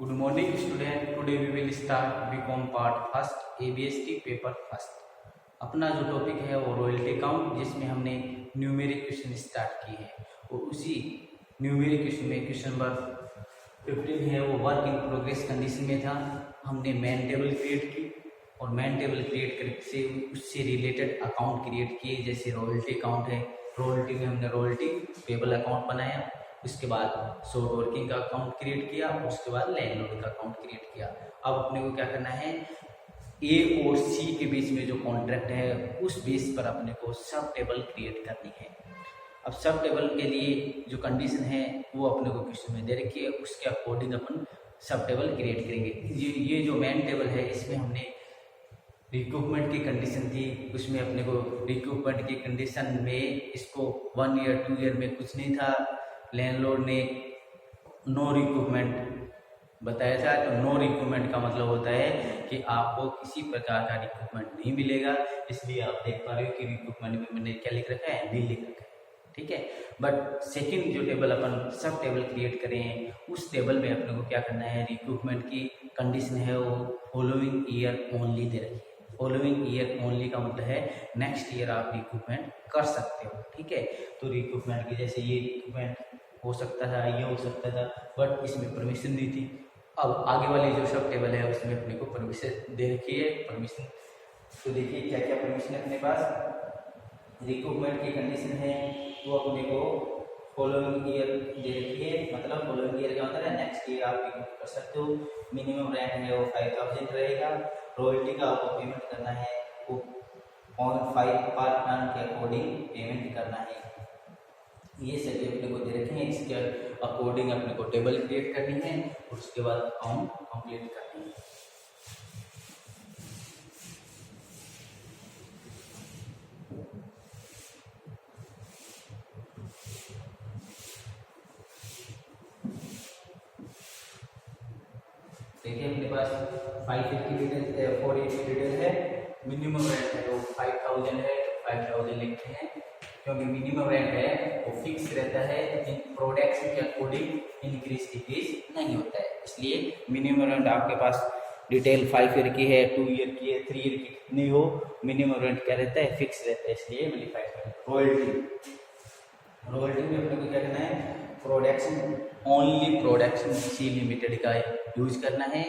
Good morning student. Today we will start BCom part first ABST paper first. अपना जो topic है वो royalty count, जिसमें हमने न्यूमेरिक क्वेश्चन स्टार्ट किए हैं और उसी न्यूमेरिक क्वेश्चन में क्वेश्चन नंबर 15 है वो वर्क इन प्रोग्रेस कंडीशन में था। हमने मैन टेबल क्रिएट की और मैन टेबल क्रिएट करके उससे रिलेटेड अकाउंट क्रिएट किए, जैसे रॉयल्टी अकाउंट है। रॉयल्टी में हमने रॉयल्टी पेबल अकाउंट बनाया, उसके बाद शॉर्ट वर्किंग का अकाउंट क्रिएट किया, उसके बाद लैंडलॉर्ड का अकाउंट क्रिएट किया। अब अपने को क्या करना है, ए और सी के बीच में जो कॉन्ट्रैक्ट है उस बेस पर अपने को सब टेबल क्रिएट करनी है। अब सब टेबल के लिए जो कंडीशन है वो अपने को क्वेश्चन में दे रखी है, उसके अकॉर्डिंग अपन सब टेबल क्रिएट करेंगे। ये जो मेन टेबल है इसमें हमने रिक्रूटमेंट की कंडीशन थी, उसमें अपने को रिक्रूटमेंट की कंडीशन में इसको 1 ईयर 2 ईयर में कुछ नहीं था। लैंडलॉर्ड ने नो रिक्रूटमेंट बताया था। तो नो रिक्रूटमेंट का मतलब होता है कि आपको किसी प्रकार का रिक्रूटमेंट नहीं मिलेगा। इसलिए आप देख पा रहे हो कि रिक्रूटमेंट में मैंने क्या लिख रखा है, बिल लिख रखा है, ठीक है। बट सेकंड जो टेबल अपन सब टेबल क्रिएट करें हैं उस टेबल में अपने को क्या करना है, रिक्रूटमेंट की कंडीशन है वो फॉलोइंग ईयर ओनली दे रखी है। फॉलोइंग ईयर ओनली का मतलब है नेक्स्ट ईयर आप रिक्रूटमेंट कर सकते हो, ठीक है। तो रिक्रूटमेंट की जैसे ये रिक्रूटमेंट हो सकता था, ये हो सकता था, बट इसमें परमिशन नहीं थी। अब आगे वाली जो सब टेबल है उसमें अपने को परमिशन दे रखी है। परमिशन तो देखिए क्या क्या परमिशन है अपने पास। रिक्रूटमेंट की कंडीशन है वो अपने को फॉलोइंग ईयर दे रखी है, मतलब फॉलोइंग ईयर का मतलब है नेक्स्ट ईयर आप रिक्रूट कर सकते हो। मिनिमम रेंट है वो 5000 रहेगा। रॉयल्टी का आपको पेमेंट करना है वो 0.5 पर टन के अकॉर्डिंग पेमेंट करना है। ये सभी अपने को दे रखे हैं, इसके अकॉर्डिंग अपने को टेबल क्रिएट करनी है और उसके बाद अकाउंट कंप्लीट करनी है। देखिए अपने पास 580 डिटेल 480 डिटेल है। मिनिमम रेंट है तो 5000 है, 5000 लिखते हैं क्योंकि मिनिमम रेंट है वो फिक्स रहता है। इन प्रोडक्शन के अकॉर्डिंग इंक्रीज डिक्रीज नहीं होता है, इसलिए मिनिमम रेंट आपके पास डिटेल 5 ईयर की है, 2 ईयर की है, 3 ईयर की नहीं हो, मिनिमम रेंट क्या रहता है, फिक्स रहता है, इसलिए मैंने 5 रॉयल्टी में अपने को क्या करना है, production only production C limited का यूज करना है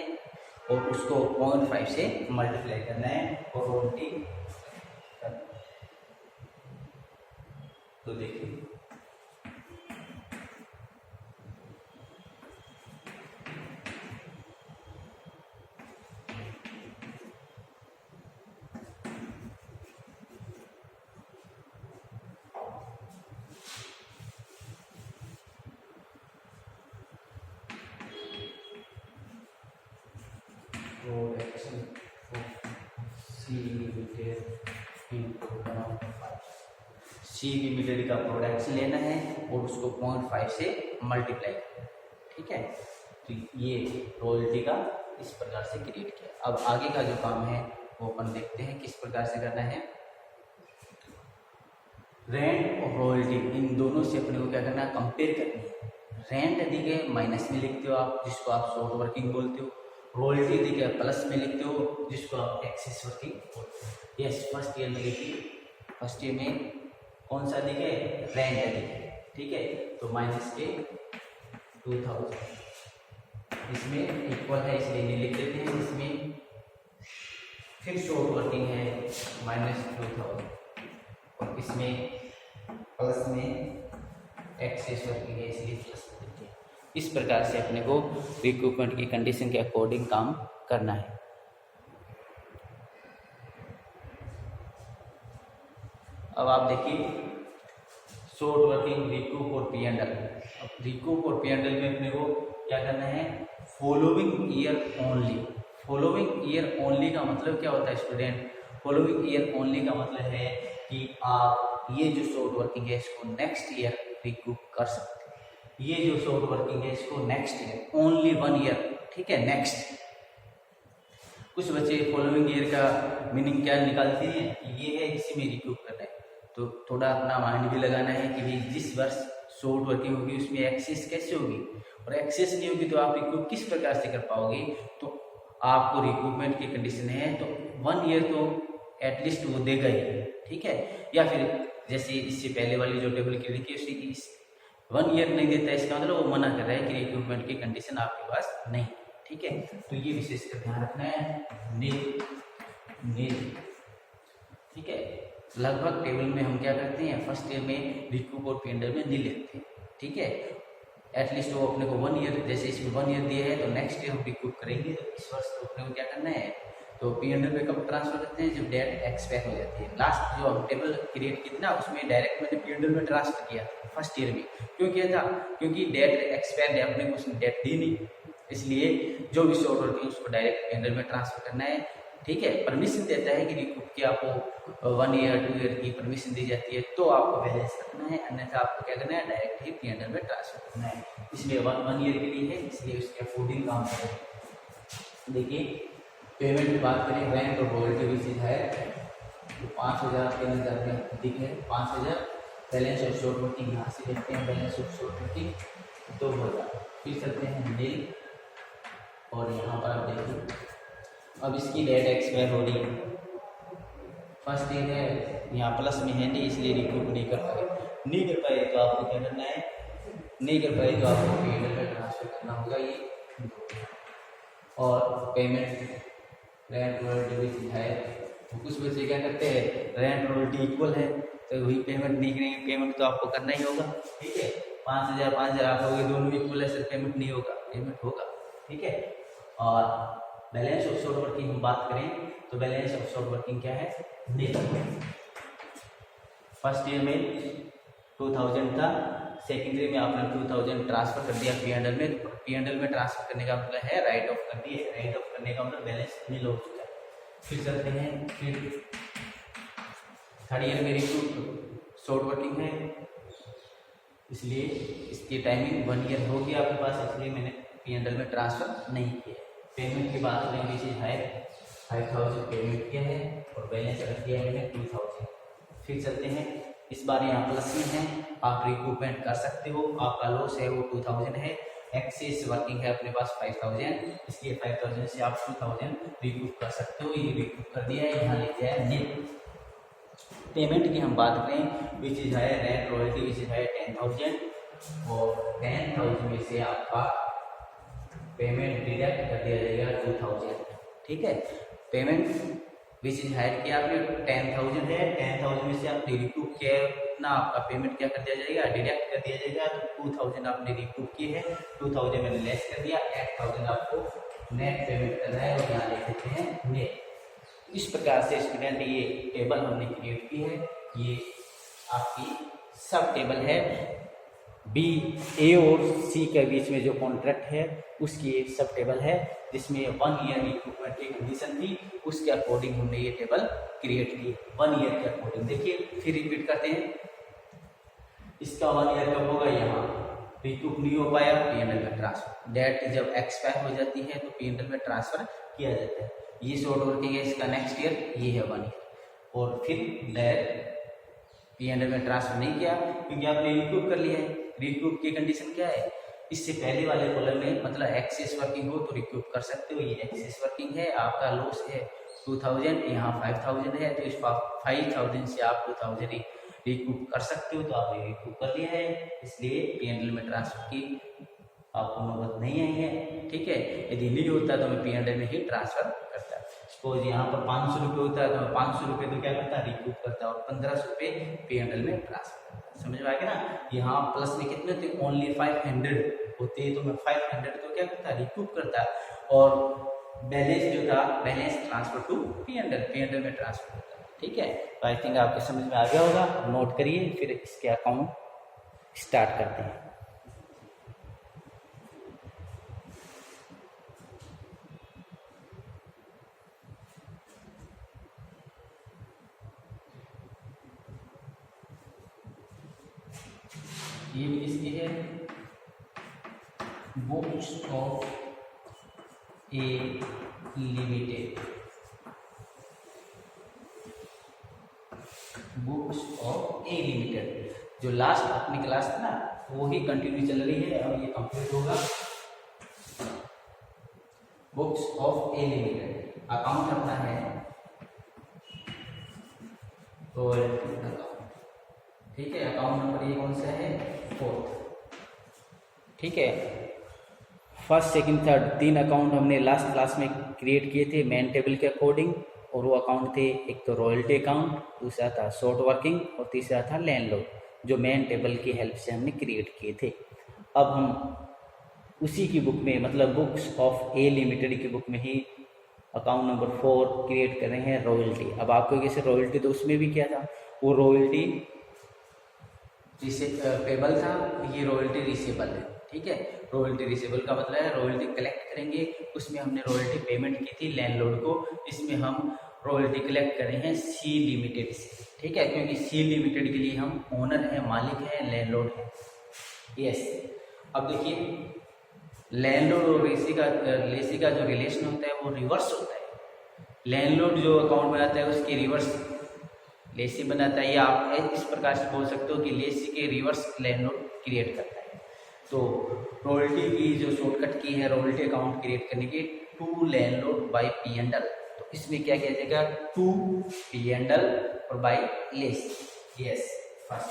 और उसको 0.5 से मल्टीप्लाई करना है और रॉयल्टी करना है। तो देखिए production C limited C limited का प्रोडक्शन लेना है और उसको 0.5 से मल्टीप्लाई करना है, ठीक है। तो ये रॉयल्टी का इस प्रकार से क्रिएट किया। अब आगे का जो काम है वो अपन देखते हैं किस प्रकार से करना है। रेंट और रॉयल्टी इन दोनों से अपने को क्या करना है, कंपेयर करनी है। रेंट यदि के माइनस में लिखते हो आप, जिसको आप शॉर्ट वर्किंग बोलते हो। रॉयल्टी यदि के प्लस में लिखते हो, जिसको आप एक्सेस वर्किंग बोलते हो। यस, फर्स्ट ईयर में लिखिए। फर्स्ट ईयर में कौन सा दिखे, रेंट दिखे, ठीक है। तो माइनस के 2000 इसमें इक्वल है इसलिए नहीं लिख देते हैं। इसमें फिर शॉर्ट वर्किंग है -2000 और इसमें प्लस में एक्सेस वर्किंग है इसलिए प्लस में देते हैं। इस प्रकार से अपने को रिक्रूटमेंट की कंडीशन के अकॉर्डिंग काम करना है। अब आप देखिए शॉर्ट वर्किंग रिकूप और पी&एल। अब रिकूप और पी&एल में अपने को क्या करना है, following year only. Following year only का मतलब क्या होता है स्टूडेंट, फॉलोइंग ईयर ओनली का मतलब है कि आप ये जो शॉर्ट वर्किंग है इसको नेक्स्ट ईयर रिकूप कर सकते हैं। ये जो शॉर्ट वर्किंग है इसको नेक्स्ट ईयर ओनली 1 ईयर, ठीक है, नेक्स्ट। कुछ बच्चे फॉलोइंग ईयर का मीनिंग क्या निकालते हैं, ये है इसी में रिकूप करना है। तो थोड़ा अपना माइंड भी लगाना है कि भाई जिस वर्ष शॉर्ट वर्किंग होगी उसमें एक्सेस कैसे होगी, और एक्सेस नहीं होगी तो आप रिकूप किस प्रकार से कर पाओगे। तो आपको रिकूपमेंट की कंडीशन है तो 1 ईयर तो एटलीस्ट वो देगा ही, ठीक है। या फिर जैसे इससे पहले वाली जो टेबल की लिखी है उसकी 1 ईयर नहीं देता है, इसका मतलब वो मना कर रहा है कि रिक्रूटमेंट की कंडीशन आपके पास नहीं, ठीक है। तो ये विशेष कर ध्यान रखना है, नील, ठीक है। लगभग टेबल में हम क्या करते हैं, फर्स्ट ईयर में रिक्रूप और पीएनडल में नील लेते हैं, ठीक है। एटलीस्ट वो अपने को 1 ईयर, जैसे इसमें 1 ईयर दिया है तो नेक्स्ट ईयर हम रिक्रूप करेंगे, तो इस वर्ष तो अपने को क्या करना है, तो पीएनडल में कब ट्रांसफर करते हैं, जब डेट एक्सपायर हो जाती है। लास्ट जो हम टेबल क्रिएट की थी ना उसमें डायरेक्ट मैंने पीएनडल में ट्रांसफर किया फर्स्ट ईयर में। क्यों किया था, क्योंकि डेट एक्सपायर है, अपने को उसने डेट दी नहीं, इसलिए जो भी शॉर्ट वर्किंग उसको डायरेक्ट पीएनडल में ट्रांसफर करना है, ठीक है। परमिशन देता है कि रिकूप की आपको 1 ईयर 2 ईयर की परमिशन दी जाती है तो आपको बैलेंस रखना है, अन्यथा आपको क्या करना है, डायरेक्ट ही पीएनडल में ट्रांसफर करना है। इसलिए 1 ईयर के लिए है, इसलिए उसके अकॉर्डिंग काम करें। देखिए पेमेंट की बात करें, रेंट और रॉयल्टी भी चीज है तो 5,000 3,000 में अधिक है, 5,000। बैलेंस ऑफ शॉर्ट वर्किंग यहाँ से देखते हैं, बैलेंस ऑफ शॉर्ट वर्किंग 2,000। फिर चलते हैं नील, और यहाँ पर आप देखिए अब इसकी डेट एक्सपायर हो रही है, फर्स्ट ईयर है, यहाँ प्लस में है नहीं इसलिए रिकूप नहीं कर पाए तो आपको क्या करना है, नहीं कर पाए तो आपको पीएनडल में ट्रांसफर करना होगा ये। और पेमेंट रेंट रॉयल्टी भी है, तो कुछ बच्चे क्या करते हैं, रेंट रॉयल्टी इक्वल है तो वही पेमेंट नहीं करेंगे, पेमेंट तो आपको करना ही होगा, ठीक है। 5,000 5,000 आप लोगे, दोनों इक्वल है, सिर्फ पेमेंट नहीं होगा, पेमेंट होगा, ठीक है। और बैलेंस ऑफ शॉर्ट वर्किंग हम बात करें तो बैलेंस ऑफ शॉर्ट वर्किंग क्या है, फर्स्ट ईयर में 2000 था, सेकेंड ईयर में आपने 2000 ट्रांसफर कर दिया पीएनडल में, पीएनडल में ट्रांसफर करने का मतलब है राइट ऑफ कर दिए, राइट ऑफ करने का मतलब बैलेंस नील हो चुका है। फिर चलते हैं, फिर थर्ड ईयर में रिक्रूट शॉर्ट वर्किंग है, इसलिए इसकी टाइमिंग 1 ईयर होगी आपके पास, इसलिए मैंने पीएनडल में ट्रांसफर नहीं किया। पेमेंट की बात करें विच इज हाई, 5,000 पेमेंट किया है और बैलेंस रख दिया है मैंने 2,000। फिर चलते हैं, इस बार यहाँ प्लस में है, आप रिकूपमेंट कर सकते हो, आपका लॉस है वो 2,000 है, एक्सेस वर्किंग है अपने पास 5,000, इसलिए 5,000 से आप 2,000 रिकूप कर सकते हो, ये रिकूप कर दिया है, यहाँ लिखा है नील। पेमेंट की हम बात करें विच इज है रेंट रॉयल्टी विच इज है 10,000, और 10,000 में से आपका पेमेंट डिडक्ट कर दिया जाएगा 2,000, ठीक है। पेमेंट विच इज हायर किया आपने 10,000 है, 10,000 में से आप रिकूप किया ना, आपका पेमेंट क्या कर दिया जाएगा, डिडक्ट कर दिया जाएगा, तो 2,000 आपने रिकूप किए हैं, 2,000 मैंने लेस कर दिया, 8,000 आपको नेट पेमेंट करना है, और यहाँ लिख देते हैं नेट। इस प्रकार से स्टूडेंट ये टेबल हमने क्रिएट की है, ये आपकी सब टेबल है, बी ए और सी के बीच में जो कॉन्ट्रैक्ट है उसकी एक सब टेबल है, जिसमें 1 ईयर रिक्रूटमेंट की कंडीशन थी, उसके अकॉर्डिंग हमने ये टेबल क्रिएट की 1 ईयर के अकॉर्डिंग। देखिए फिर रिपीट करते हैं, इसका 1 ईयर कब होगा, यहाँ रिक्रूट नहीं हो पाया, पीएनएल में ट्रांसफर, डेट जब एक्सपायर हो जाती है तो पीएनएल में ट्रांसफर किया जाता है। ये शॉर्ट वर्किंग है, इसका नेक्स्ट ईयर ये है 1 ईयर, और फिर डायरेक्ट पीएनएल में ट्रांसफर नहीं किया क्योंकि आपने रिक्रूट कर लिया है। रिक्रूट की कंडीशन क्या है, इससे पहले वाले कॉलम में मतलब एक्सेस वर्किंग हो तो रिक्रूट कर सकते हो, ये एक्सेस वर्किंग है, आपका लॉस है 2,000, यहाँ 5,000 है, तो इस 5,000 से आप 2,000 रिक्रूट कर सकते हो, तो आपने रिक्रूट कर लिया है, इसलिए पीएनएल में ट्रांसफर की आपको नौबत नहीं आई है, ठीक है। यदि नहीं होता तो मैं पीएनएल में ही ट्रांसफर करता, सपोज यहाँ पर 500 रुपये होता है तो मैं 500 रुपये तो क्या करता है, रिकूप करता, और 1,500 रुपये पीएनएल में ट्रांसफर करता, समझ में आ गया ना। यहाँ प्लस में कितने थे, ओनली 500 होते तो मैं 500 तो क्या करता, रिकूप करता, और बैलेंस जो था बैलेंस ट्रांसफर टू पीएनएल में ट्रांसफर करता, ठीक है। तो आई थिंक आपके समझ में आ गया होगा, नोट करिए, फिर इसके अकाउंट स्टार्ट करते हैं। ये किसकी है, books of A limited, books of A limited, जो लास्ट अपनी क्लास था ना वो ही कंटिन्यू चल रही है, अब ये कंप्लीट होगा। Books of A limited account अपना है रॉयल्टी अकाउंट, ठीक है। अकाउंट नंबर ये कौन सा है, 4, ठीक है। फर्स्ट सेकंड थर्ड 3 अकाउंट हमने लास्ट क्लास में क्रिएट किए थे मेन टेबल के अकॉर्डिंग, और वो अकाउंट थे, एक तो रॉयल्टी अकाउंट, दूसरा था शॉर्ट वर्किंग और तीसरा था लैंडलॉर्ड, जो मेन टेबल की हेल्प से हमने क्रिएट किए थे। अब हम उसी की बुक में, मतलब बुक्स ऑफ ए लिमिटेड की बुक में ही अकाउंट नंबर 4 क्रिएट कर रहे हैं, रॉयल्टी। अब आपको कैसे रॉयल्टी, तो उसमें भी क्या था, वो रॉयल्टी पेबल था, ये रॉयल्टी रिसेबल है, ठीक है। रॉयल्टी रिसेबल का मतलब है रॉयल्टी कलेक्ट करेंगे, उसमें हमने रॉयल्टी पेमेंट की थी लैंडलॉर्ड को, इसमें हम रॉयल्टी कलेक्ट कर रहे हैं सी लिमिटेड से, ठीक है, क्योंकि सी लिमिटेड के लिए हम ओनर है, मालिक है, लैंडलॉर्ड है, यस। अब देखिए लैंडलॉर्ड और लेसी का जो रिलेशन होता है वो रिवर्स होता है। लैंडलॉर्ड जो अकाउंट बनाता है उसकी रिवर्स लेसी बनाता है, या आप इस प्रकार से बोल सकते हो कि लेसी के रिवर्स लैंडलॉर्ड क्रिएट करता है। तो रॉयल्टी की जो शॉर्टकट की है रॉयल्टी अकाउंट क्रिएट करने की, to landlord by P and L, तो इसमें क्या किया जाएगा, टू पी एंड एल और बाय लेसी, यस। First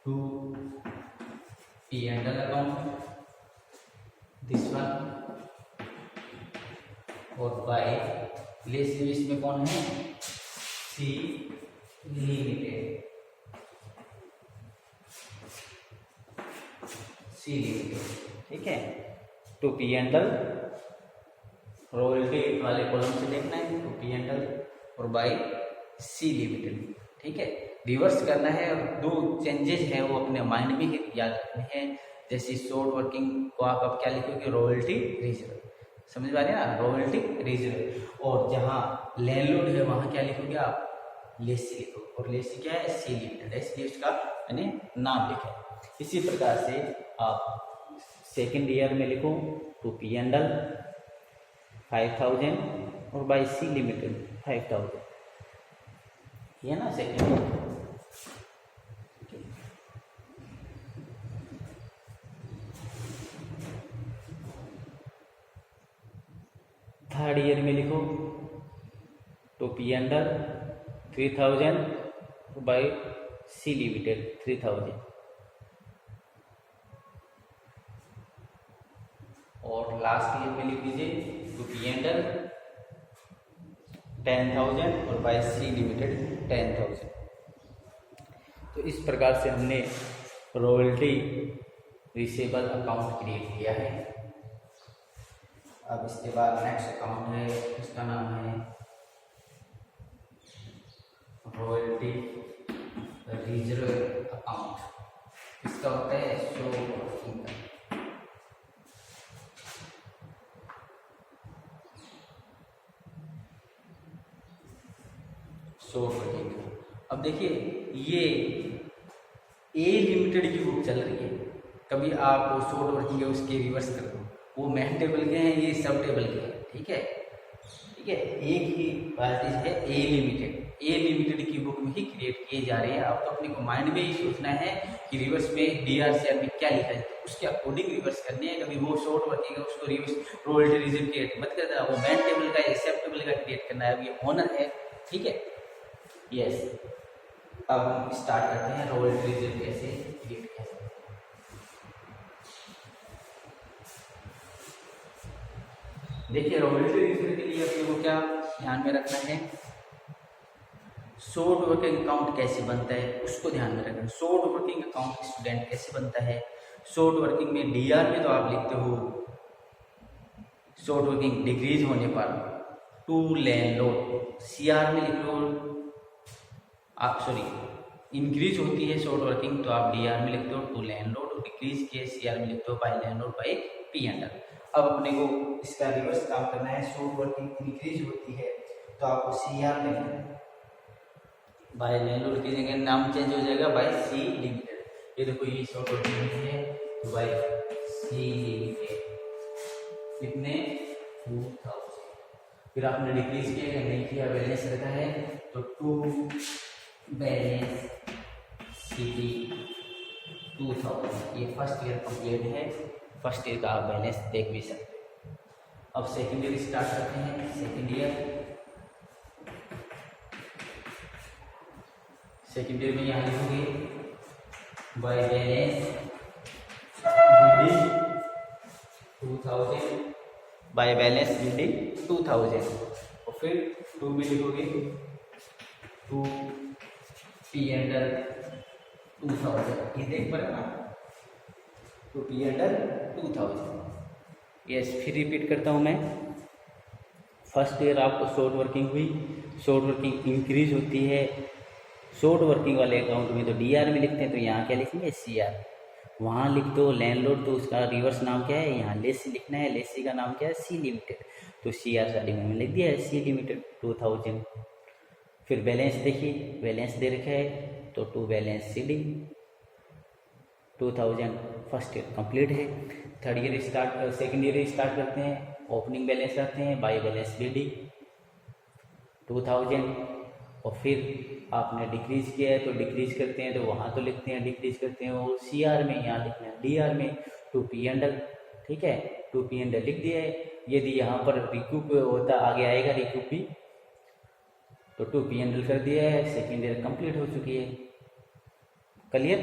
to P and L account, this one, और बाय लेसी इसमें कौन है, सी लिमिटेड, सी लिमिटेड, ठीक है। To P and L royalty वाले कॉलम से देखना है, टू पी एंड एल और बाय सी लिमिटेड, ठीक है। रिवर्स करना है, और 2 चेंजेस हैं वो अपने माइंड में ही याद रखने हैं। जैसे शॉर्ट वर्किंग को आप अब क्या लिखोगे, रॉयल्टी रिजर्व, समझ पा रहे हैं ना, रॉयल्टी रिजर्व। और जहाँ लैंडलॉर्ड है वहाँ क्या लिखोगे आप, लेसी लिखो, और लेसी क्या है, सी लिमिटेड है, इसलिए उसका मैंने नाम लिखा है। इसी प्रकार से आप सेकेंड ईयर में लिखो, टू पी एंड एल 5000 और बाय सी लिमिटेड 5000, ये ना सेकेंड ईयर। थर्ड ईयर में लिखो, to P and L 3000 by C limited 3000, और लास्ट ईयर में लिख दीजिए टू पी एंड एल 10,000 और बाय सी लिमिटेड 10,000। तो इस प्रकार से हमने रॉयल्टी रिसेबल अकाउंट क्रिएट किया है। अब इसके बाद नेक्स्ट अकाउंट है, इसका नाम है रॉयल्टी रिजर्व अकाउंट। इसका होता है शॉर्ट वर्किंग का, शॉर्ट वर्किंग का। अब देखिए ये ए लिमिटेड की बुक चल रही है, कभी आप शॉर्ट वर्किंग है उसके रिवर्स कर दो, वो मेन टेबल के हैं, ये सब टेबल के हैं, ठीक है, ठीक है। एक ही बात है ए लिमिटेड, ए लिमिटेड की बुक में ही क्रिएट किए जा रहे हैं। अब तो अपने को माइंड में ही सोचना है कि रिवर्स में DRCR में क्या लिखा है, तो उसके अकॉर्डिंग रिवर्स करने हैं। कभी वो शॉर्ट वर्किंग है उसको रिवर्स रॉयल्टी रिजर्व क्रिएट मत करना, वो मेन टेबल का एक्सेप्टेबल का क्रिएट करना है। अब ये ऑनर है, ठीक है, यस। अब हम स्टार्ट करते हैं रॉयल्टी रिजर्व कैसे क्रिएट किया जाए। देखिए रॉयल्टी रिजर्व के लिए अपने को क्या ध्यान में रखना है, शॉर्ट वर्किंग अकाउंट कैसे बनता है उसको ध्यान में रखना। शॉर्ट वर्किंग अकाउंट स्टूडेंट कैसे बनता है, शॉर्ट वर्किंग में DR में तो आप लिखते हो शॉर्ट वर्किंग डिक्रीज होने पर टू लैंडलॉर्ड, CR में लिख लो आप, सॉरी इंक्रीज होती है शॉर्ट वर्किंग तो आप DR में लिखते हो टू लैंडलॉर्ड, और डिक्रीज के CR में लिखते हो by landlord by P and L. अब अपने को इसका रिवर्स काम करना है, शॉर्ट वर्किंग इंक्रीज होती है तो आपको CR में लिखना है, बाय लैंडलॉर्ड की जगह नाम चेंज हो जाएगा बाय सी लिमिटेड। ये देखो ये शॉर्ट वर्किंग है तो बाय सी लिमिटेड कितने 2000। फिर आपने डिक्रीज किया है, नहीं किया, बैलेंस रखा है तो टू बैलेंस CD 2000। ये फर्स्ट ईयर कंप्लीट है, फर्स्ट ईयर का आप बैलेंस देख भी सकते हैं। अब सेकेंड ईयर स्टार्ट करते हैं। सेकेंड ईयर में यहाँ लिखोगे by balance BD 2000, by balance BD 2000, और फिर 2 में लिखोगे 2 P&L 2000। ये देख पड़े ना, 2 P&L 2000। यस, फिर रिपीट करता हूँ मैं। फर्स्ट ईयर आपको शॉर्ट वर्किंग हुई, शॉर्ट वर्किंग इंक्रीज होती है। शॉर्ट वर्किंग वाले अकाउंट में तो DR में लिखते हैं, तो यहाँ क्या लिखेंगे CR। वहाँ लिख दो लैंडलॉर्ड, तो उसका रिवर्स नाम क्या है, यहाँ लेसी लिखना है। लेसी का नाम क्या है, C लिमिटेड, तो CR स्टार्टिंग में लिख दिया है C लिमिटेड 2000। फिर बैलेंस देखिए, बैलेंस दे रखा है तो to balance CD 2000। First year complete है। Third year start, second year start करते हैं। ओपनिंग बैलेंस रखते हैं बाय बैलेंस BD 2000, और फिर आपने डिक्रीज किया है तो डिक्रीज करते हैं, तो वहाँ तो लिखते हैं डिक्रीज करते हैं, वो CR में, यहाँ लिखना है DR में 2 P&L। ठीक है, 2 P&L लिख दिया है। यदि यहाँ पर रिकूप होता आगे आएगा रिकूप भी, तो 2 P&L कर दिया है। सेकेंड ईयर कंप्लीट हो चुकी है। क्लियर?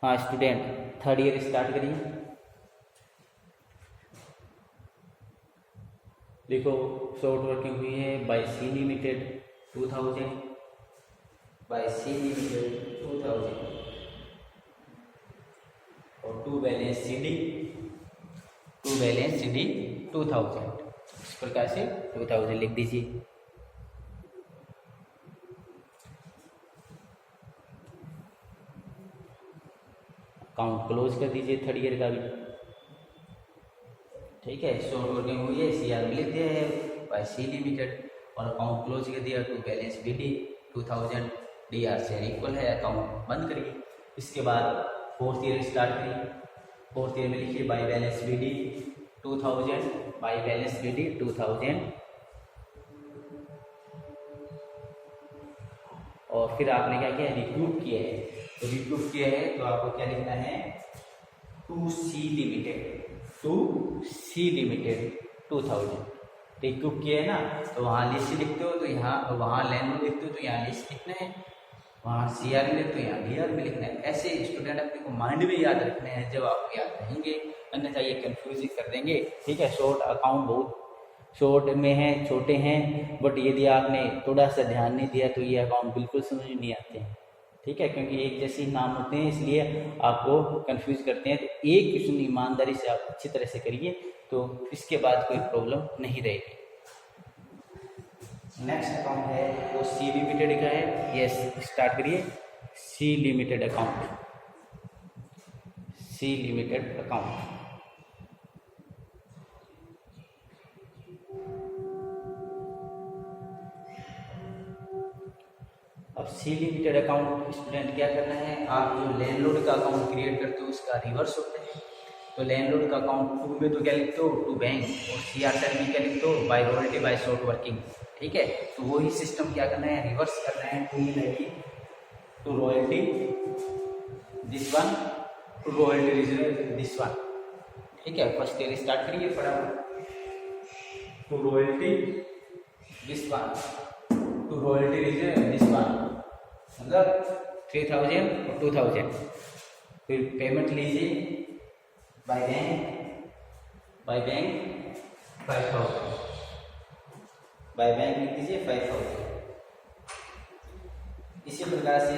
हाँ स्टूडेंट, थर्ड ईयर स्टार्ट करिए। देखो शॉर्ट वर्किंग हुई है by C limited 2000, by C limited 2000, और टू बैलेंस CD 2000। इस प्रकार से 2000 लिख दीजिए। अकाउंट क्लोज कर दीजिए थर्ड ईयर का भी। ठीक है, शॉर्ट वर्किंग हुई है, CR में लिख दिया है बाय C लिमिटेड, और अकाउंट क्लोज कर दिया। टू बैलेंस BD 2000, DR से इक्वल है, अकाउंट बंद करिए। इसके बाद फोर्थ ईयर स्टार्ट करिए। फोर्थ ईयर में लिखिए by balance BD 2000, by balance BD 2000, और फिर आपने क्या किया, रिक्रूट किया है। तो रिक्रूट किया है तो आपको क्या लिखना है, 2C लिमिटेड 2000। रिक्रूट किया है ना, तो वहाँ लिस्ट लिखते हो तो यहाँ, वहाँ लैंड लिखते हो तो यहाँ लिस्ट लिखना है, वहाँ CR में लिखते हो यहाँ DR में लिखना है। ऐसे स्टूडेंट अपने को माइंड में याद रखने हैं जब आप याद रहेंगे, अन्यथा ये कंफ्यूज कर देंगे। ठीक है, शॉर्ट अकाउंट बहुत शॉर्ट में है, छोटे हैं, बट यदि आपने थोड़ा सा ध्यान नहीं दिया तो ये अकाउंट बिल्कुल समझ नहीं आते हैं। ठीक है, क्योंकि एक जैसे ही नाम होते हैं इसलिए आपको कंफ्यूज करते हैं। तो एक क्वेश्चन ईमानदारी से आप अच्छी तरह से करिए, तो इसके बाद कोई प्रॉब्लम नहीं रहेगी। नेक्स्ट अकाउंट है वो C लिमिटेड का है। यस, स्टार्ट करिए। C limited account, C limited account. अब C लिमिटेड अकाउंट स्टूडेंट क्या करना है, आप जो लैंडलॉर्ड का अकाउंट क्रिएट करते हो उसका रिवर्स होता है। तो लैंडलॉर्ड का अकाउंट टू में तो क्या लिखते हो, टू बैंक, और CR साइड में क्या लिखते हो, by royalty by short working. ठीक है, तो वही सिस्टम क्या करना है, रिवर्स करना है। टू में लगी to royalty this one, to royalty reserve this one. ठीक है, फर्स्ट ईयर स्टार्ट करिए फटाफट। To royalty this one, to royalty reserve this one, मतलब 3000 और 2000। फिर पेमेंट लीजिए बाय बैंक 5000, बाय बैंक लिख दीजिए 5000। इसी प्रकार से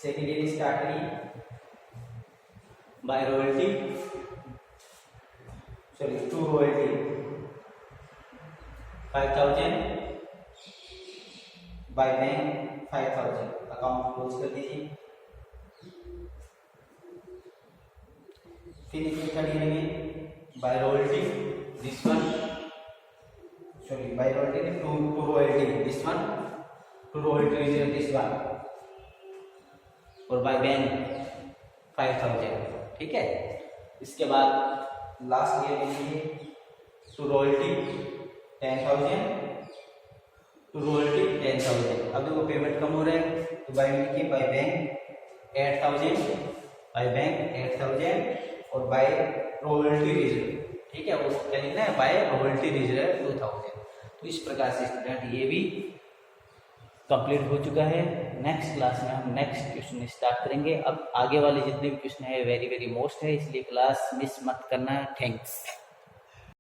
सेकेंड ईयर स्टार्ट करिए by royalty, sorry to royalty 5000, by bank 5000। Account close कर दीजिए। फिर इसमें थर्ड ईयर में by royalty this one, sorry by royalty to royalty this one, to royalty this one, और बाय बैंक 5000। ठीक है, इसके बाद लास्ट ईयर में लिए टू रॉयल्टी 10,000, टू रॉयल्टी 10,000। अब देखो पेमेंट कम हो रहा है तो बाय लिखिए बाय बैंक 8,000, बाय बैंक 8,000 और बाय रॉयल्टी रिजर्व, ठीक है, वो क्या लिखना है, बाय रॉयल्टी रिजर्व 2,000। तो इस प्रकार से स्टूडेंट ये भी कंप्लीट हो चुका है। नेक्स्ट क्लास में हम नेक्स्ट क्वेश्चन स्टार्ट करेंगे। अब आगे वाले जितने भी क्वेश्चन है वेरी वेरी मोस्ट है, इसलिए क्लास मिस मत करना। थैंक्स।